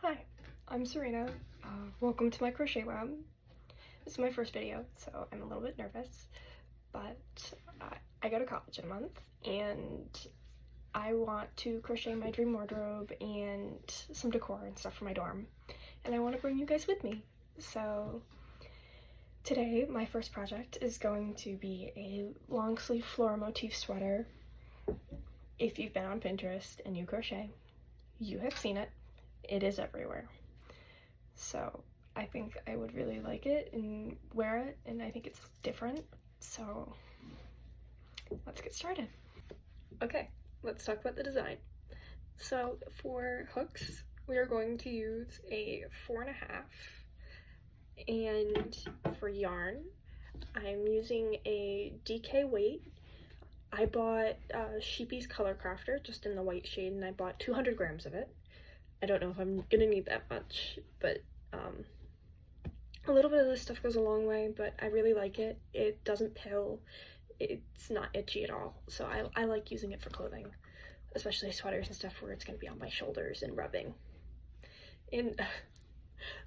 Hi, I'm Serena. Welcome to my crochet lab. This is my first video, so I'm a little bit nervous, but I go to college in a month, and I want to crochet my dream wardrobe and some decor and stuff for my dorm, and I want to bring you guys with me. So today, my first project is going to be a long sleeve floral motif sweater. If you've been on Pinterest and you crochet, you have seen it. It is everywhere. So I think I would really like it and wear it, and I think it's different. So let's get started. Okay, let's talk about the design. So for hooks, we are going to use a 4.5, and for yarn, I'm using a DK weight. I bought Sheepy's Color Crafter just in the white shade, and I bought 200 grams of it. I don't know if I'm gonna need that much, but a little bit of this stuff goes a long way, but I really like it. It doesn't pill, it's not itchy at all, so I like using it for clothing, especially sweaters and stuff where it's gonna be on my shoulders and rubbing. And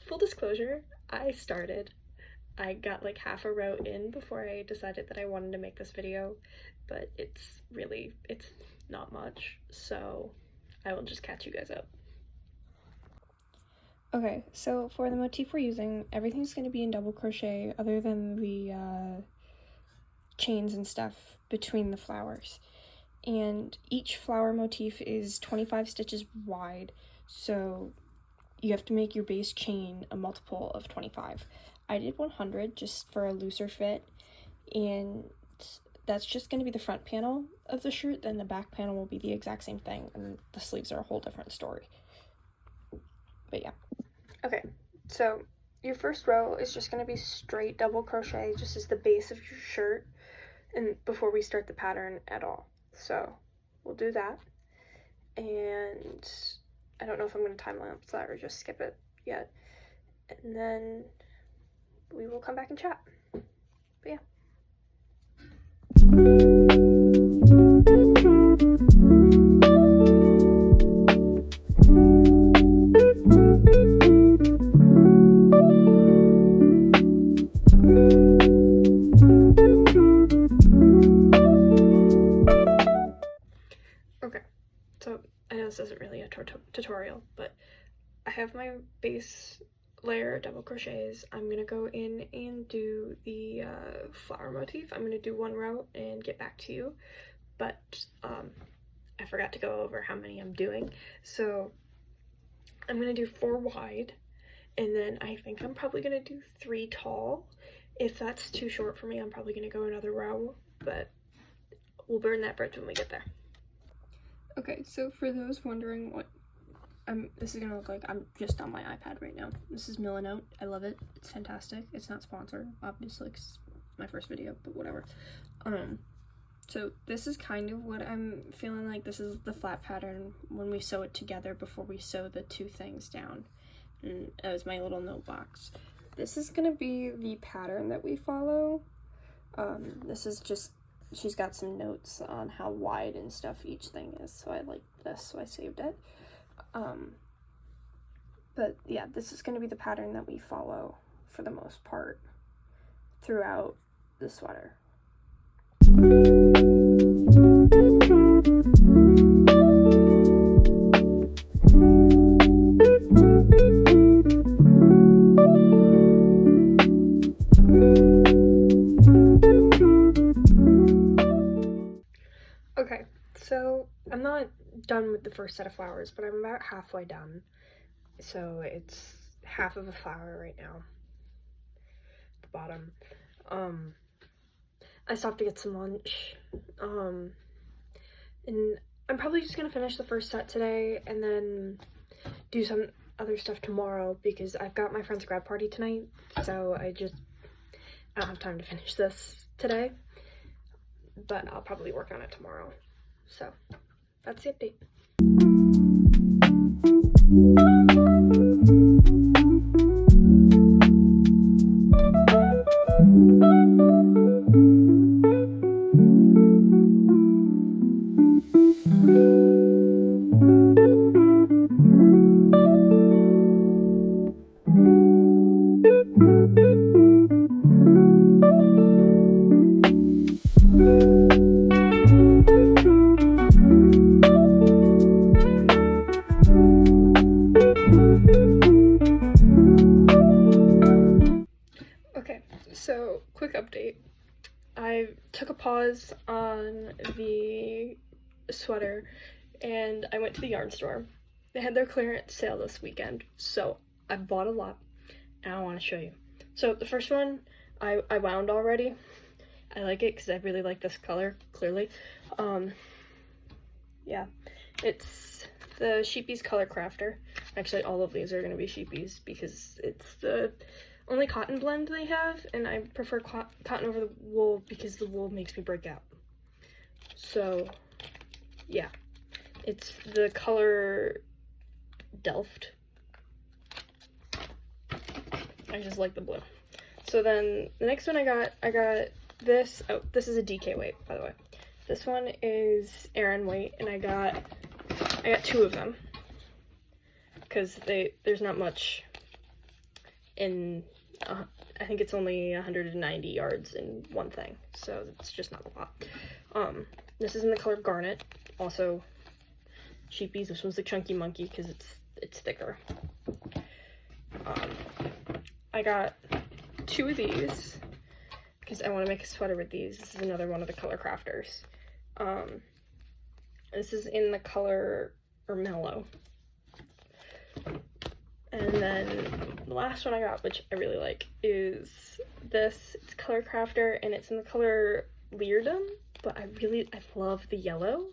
full disclosure, I got like half a row in before I decided that I wanted to make this video, but it's not much, so I will just catch you guys up. Okay, so for the motif we're using, everything's going to be in double crochet other than the chains and stuff between the flowers. And each flower motif is 25 stitches wide, so you have to make your base chain a multiple of 25. I did 100 just for a looser fit, and that's just going to be the front panel of the shirt, then the back panel will be the exact same thing, and the sleeves are a whole different story. But yeah. Okay, so your first row is just going to be straight double crochet just as the base of your shirt, and before we start the pattern at all. So we'll do that, and I don't know if I'm going to time lapse that or just skip it yet, and then we will come back and chat. But yeah. Okay, so I know this isn't really a tutorial, but I have my base layer double crochets. I'm gonna go in and do the flower motif. I'm gonna do one row and get back to you, but I forgot to go over how many I'm doing, so I'm gonna do 4 wide, and then I think I'm probably gonna do 3 tall. If that's too short for me, I'm probably gonna go another row, but we'll burn that bridge when we get there. Okay, so for those wondering what this is gonna look like, I'm just on my iPad right now. This is Millinote. I love it. It's fantastic. It's not sponsored, obviously, 'cause it's my first video, but whatever. So this is kind of what I'm feeling like. This is the flat pattern when we sew it together before we sew the 2 things down. And as my little note box. This is gonna be the pattern that we follow. This is just, she's got some notes on how wide and stuff each thing is, so I like this, so I saved it. But yeah, this is going to be the pattern that we follow for the most part throughout the sweater. Okay, so I'm not done with the first set of flowers, but I'm about halfway done. So it's half of a flower right now at the bottom. I stopped to get some lunch, and I'm probably just gonna finish the first set today and then do some other stuff tomorrow because I've got my friend's grad party tonight, so I don't have time to finish this today, but I'll probably work on it tomorrow. So that's the update. took a pause on the sweater and I went to the yarn store. They had their clearance sale this weekend, so I bought a lot and I want to show you. So the first one I wound already. I like it because I really like this color, clearly. Yeah, it's the Sheepies Color Crafter. Actually, all of these are going to be Sheepies because it's the only cotton blend they have, and I prefer cotton over the wool because the wool makes me break out. So, yeah, it's the color Delft. I just like the blue. So then the next one I got this. Oh, this is a DK weight, by the way. This one is Aran weight, and I got 2 of them because there's not much in. I think it's only 190 yards in one thing, so it's just not a lot. This is in the color Garnet, also Sheepies. This one's the Chunky Monkey because it's thicker. I got 2 of these because I want to make a sweater with these. This is another one of the Color Crafters. This is in the color Mellow. And then the last one I got, which I really like, is this. It's Color Crafter, and it's in the color Leerdam, but I love the yellow.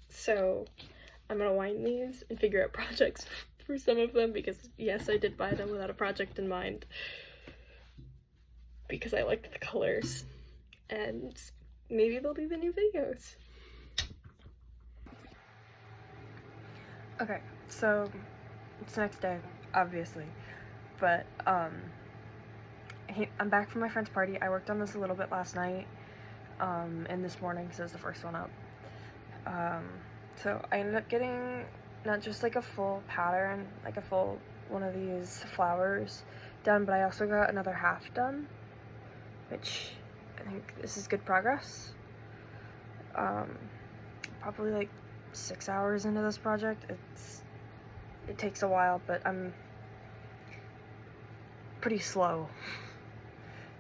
So I'm gonna wind these and figure out projects for some of them because, yes, I did buy them without a project in mind because I liked the colors, and maybe they'll be the new videos. Okay, so it's the next day, obviously, but I'm back from my friend's party. I worked on this a little bit last night, and this morning, so it was the first one up. So I ended up getting not just like a full pattern, like a full one of these flowers done, but I also got another half done, which I think this is good progress. Probably like 6 hours into this project. It takes a while, but I'm pretty slow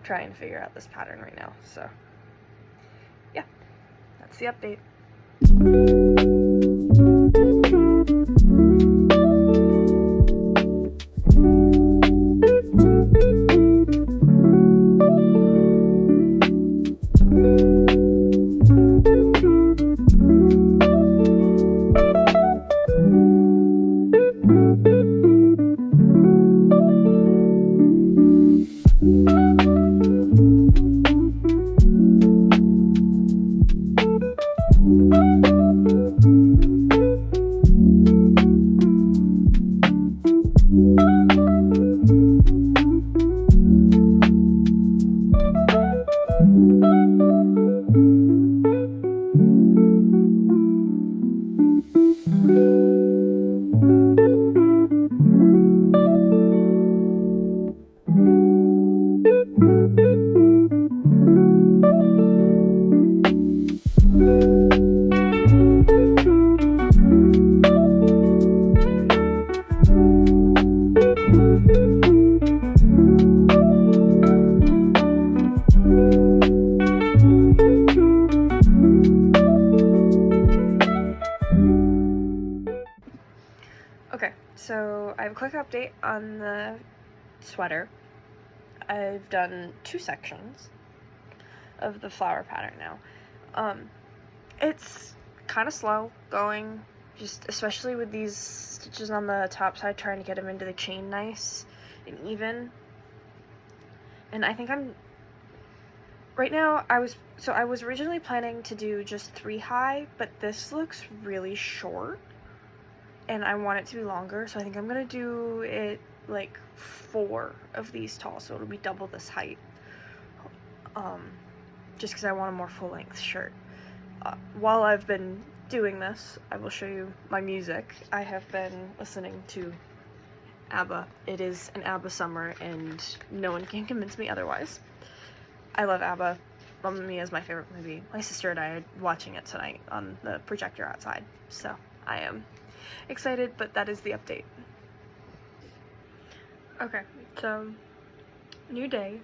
trying to figure out this pattern right now. So yeah, that's the update. Okay, so I have a quick update on the sweater. I've done 2 sections of the flower pattern now. It's kind of slow going, just especially with these stitches on the top side, trying to get them into the chain nice and even. And I think right now, I was originally planning to do just 3 high, but this looks really short and I want it to be longer, so I think I'm gonna do it like 4 of these tall, so it'll be double this height, just because I want a more full-length shirt. While I've been doing this, I will show you my music. I have been listening to ABBA. It is an ABBA summer, and no one can convince me otherwise. I love ABBA. Mamma Mia is my favorite movie. My sister and I are watching it tonight on the projector outside, so I am excited, but that is the update. Okay, so new day.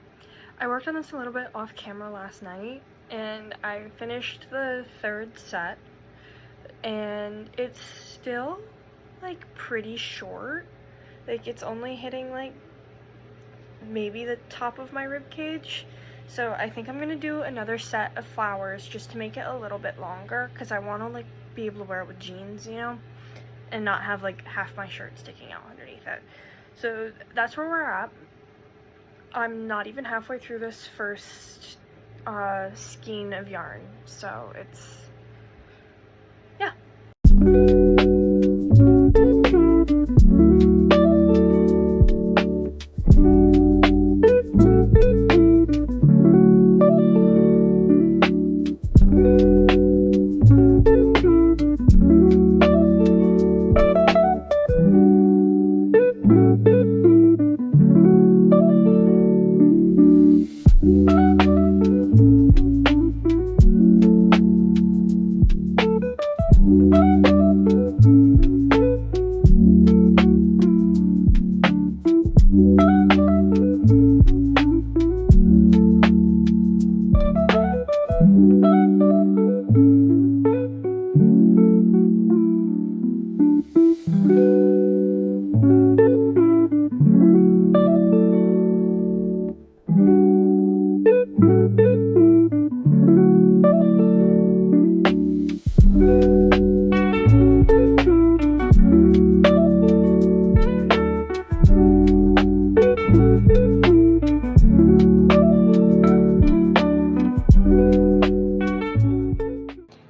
I worked on this a little bit off camera last night, and I finished the third set, and it's still like pretty short. Like it's only hitting like maybe the top of my rib cage. So I think I'm gonna do another set of flowers just to make it a little bit longer, because I want to like be able to wear it with jeans, you know, and not have like half my shirt sticking out underneath it. So that's where we're at. I'm not even halfway through this first skein of yarn, so it's, yeah.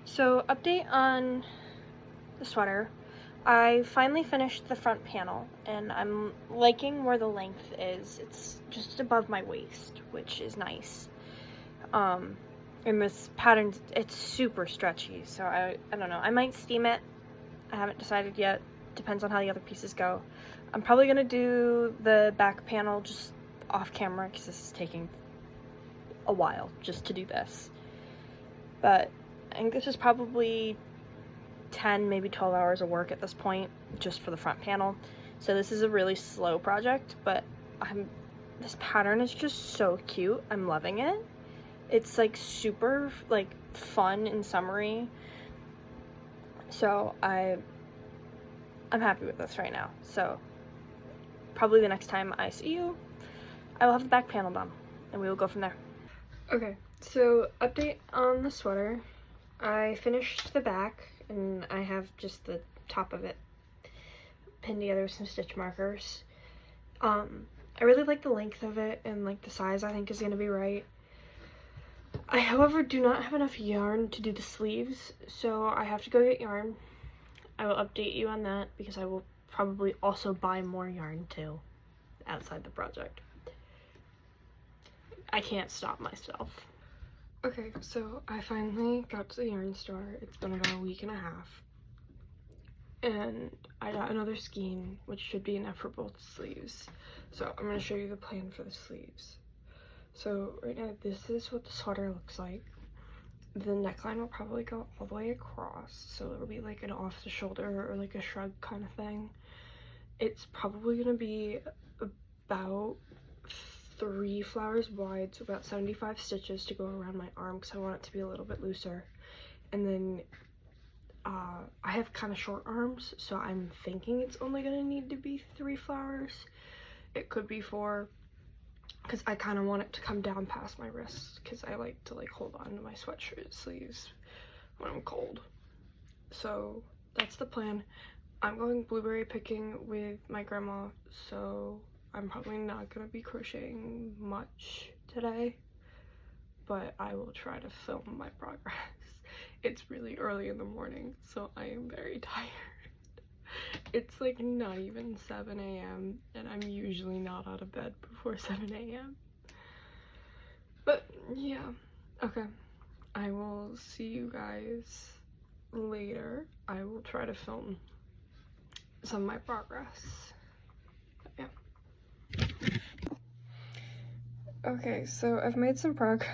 So update on the sweater. I finally finished the front panel, and I'm liking where the length is. It's just above my waist, which is nice. And this pattern, it's super stretchy, so I don't know. I might steam it. I haven't decided yet. Depends on how the other pieces go. I'm probably gonna do the back panel just off camera, because this is taking a while just to do this. But I think this is probably 10, maybe 12 hours of work at this point, just for the front panel. So this is a really slow project, but this pattern is just so cute. I'm loving it. It's like super like fun and summery. So I'm happy with this right now. So probably the next time I see you, I will have the back panel done, and we will go from there. Okay, so update on the sweater. I finished the back, and I have just the top of it pinned together with some stitch markers. I really like the length of it, and like the size I think is going to be right. I, however, do not have enough yarn to do the sleeves, so I have to go get yarn. I will update you on that, because I will probably also buy more yarn too outside the project. I can't stop myself. Okay, so I finally got to the yarn store. It's been about a week and a half. And I got another skein, which should be enough for both sleeves. So I'm going to show you the plan for the sleeves. So right now, this is what the sweater looks like. The neckline will probably go all the way across, so it'll be like an off the shoulder or like a shrug kind of thing. It's probably going to be about 3 flowers wide, so about 75 stitches to go around my arm, because I want it to be a little bit looser. And then I have kind of short arms, so I'm thinking it's only going to need to be 3 flowers. It could be 4, because I kind of want it to come down past my wrists, because I like to like hold on to my sweatshirt sleeves when I'm cold. So that's the plan. I'm going blueberry picking with my grandma, so I'm probably not going to be crocheting much today, but I will try to film my progress. It's really early in the morning, so I am very tired. It's like not even 7 a.m. and I'm usually not out of bed before 7 a.m. But yeah, okay. I will see you guys later. I will try to film some of my progress. Yeah. Okay, so I've made some progress.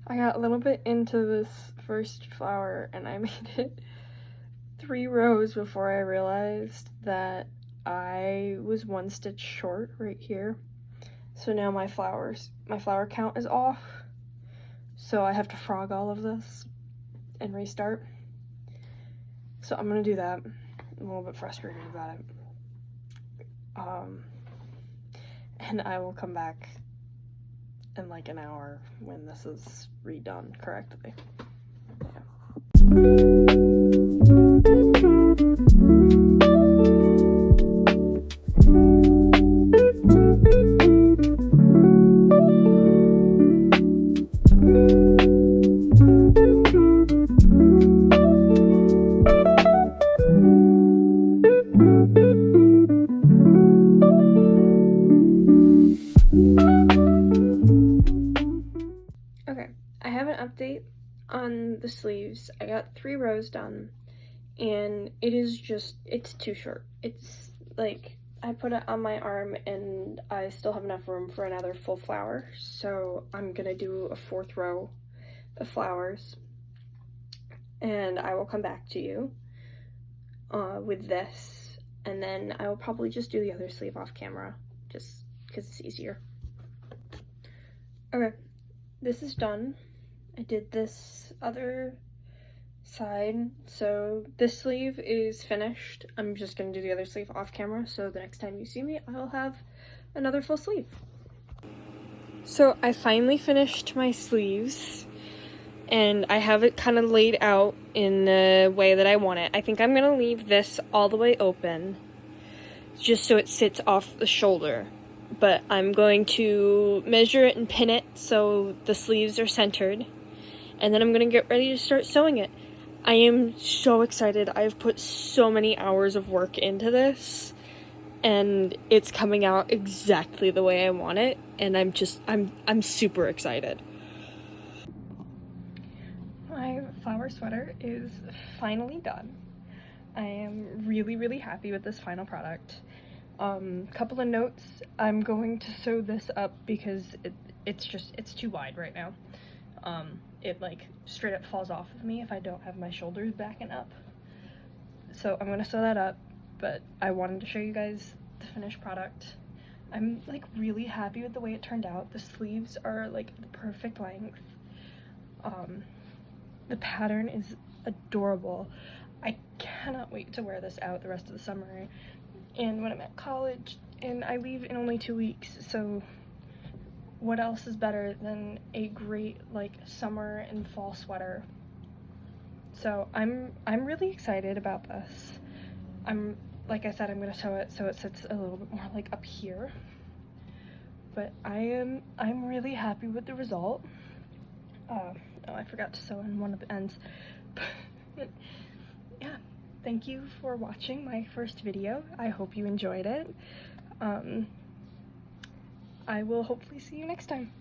I got a little bit into this first flower and I made it 3 rows before I realized that I was 1 stitch short right here. So now my flower count is off. so I have to frog all of this and restart. So I'm gonna do that. I'm a little bit frustrated about it. And I will come back in like an hour when this is redone correctly. Okay, I have an update on the sleeves. I got 3 rows done, and it's too short. It's like, I put it on my arm and I still have enough room for another full flower, so I'm gonna do a 4th row of flowers, and I will come back to you with this, and then I will probably just do the other sleeve off camera, just because it's easier. Okay, this is done. I did this other side, so this sleeve is finished. I'm just gonna do the other sleeve off camera, so the next time you see me, I'll have another full sleeve. So I finally finished my sleeves, and I have it kind of laid out in the way that I want it. I think I'm gonna leave this all the way open, just so it sits off the shoulder. But I'm going to measure it and pin it so the sleeves are centered, and then I'm gonna get ready to start sewing it. I am so excited. I've put so many hours of work into this, and it's coming out exactly the way I want it, and I'm super excited. My flower sweater is finally done. I am really happy with this final product. Couple of notes: I'm going to sew this up because it's too wide right now. It like straight up falls off of me if I don't have my shoulders backing up. So I'm gonna sew that up, but I wanted to show you guys the finished product. I'm like really happy with the way it turned out. The sleeves are like the perfect length. The pattern is adorable. I cannot wait to wear this out the rest of the summer and when I'm at college, and I leave in only 2 weeks, so what else is better than a great like summer and fall sweater? So I'm really excited about this. Like I said, I'm gonna sew it so it sits a little bit more like up here. But I'm really happy with the result. Oh, I forgot to sew in one of the ends. But yeah, thank you for watching my first video. I hope you enjoyed it. I will hopefully see you next time.